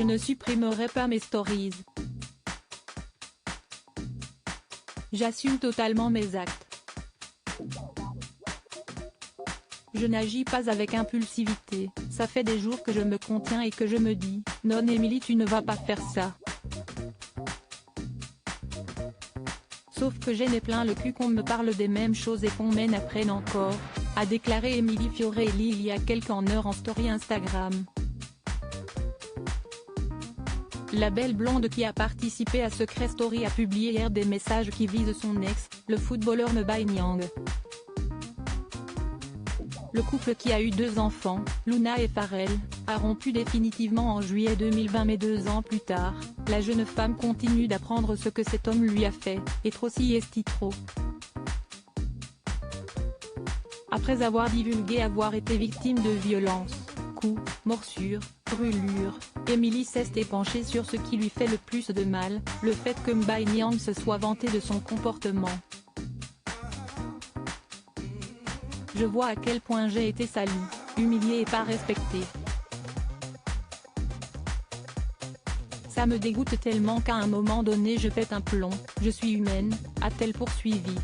Je ne supprimerai pas mes stories. J'assume totalement mes actes. Je n'agis pas avec impulsivité, ça fait des jours que je me contiens et que je me dis, non Émilie tu ne vas pas faire ça. Sauf que j'en ai plein le cul qu'on me parle des mêmes choses et qu'on m'en apprenne encore, a déclaré Émilie Fiorelli il y a quelques heures en story Instagram. La belle blonde qui a participé à Secret Story a publié hier des messages qui visent son ex, le footballeur Mbaye Niang. Le couple qui a eu 2 enfants, Luna et Pharrell, a rompu définitivement en juillet 2020 mais 2 ans plus tard, la jeune femme continue d'apprendre ce que cet homme lui a fait, et trop si est trop. Après avoir divulgué avoir été victime de violences, coups, morsures, brûlures, Émilie s'est penchée sur ce qui lui fait le plus de mal, le fait que Mbaye Niang se soit vanté de son comportement. Je vois à quel point j'ai été salie, humiliée et pas respectée. Ça me dégoûte tellement qu'à un moment donné je pète un plomb, je suis humaine, a-t-elle poursuivi.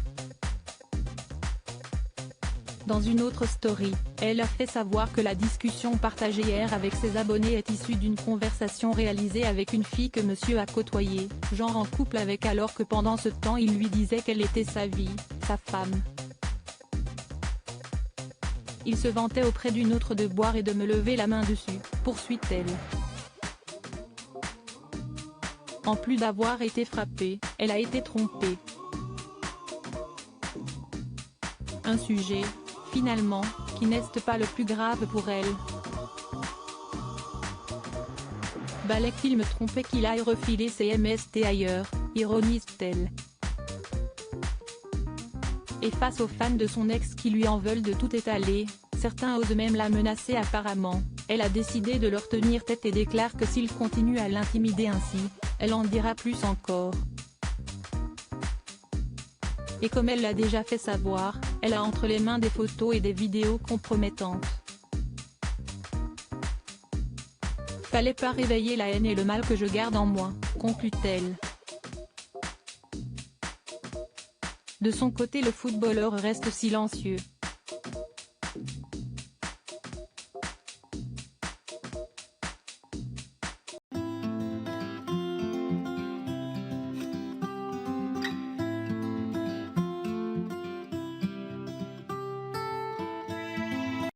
Dans une autre story, elle a fait savoir que la discussion partagée hier avec ses abonnés est issue d'une conversation réalisée avec une fille que monsieur a côtoyée, genre en couple avec alors que pendant ce temps il lui disait qu'elle était sa vie, sa femme. Il se vantait auprès d'une autre de boire et de me lever la main dessus, poursuit-elle. En plus d'avoir été frappée, elle a été trompée. Un sujet, finalement, qui n'est pas le plus grave pour elle. Balek-il me trompait qu'il aille refiler ses MST ailleurs, ironise-t-elle. Et face aux fans de son ex qui lui en veulent de tout étaler, certains osent même la menacer apparemment, elle a décidé de leur tenir tête et déclare que s'il continue à l'intimider ainsi, elle en dira plus encore. Et comme elle l'a déjà fait savoir, elle a entre les mains des photos et des vidéos compromettantes. Fallait pas réveiller la haine et le mal que je garde en moi, conclut-elle. De son côté le footballeur reste silencieux.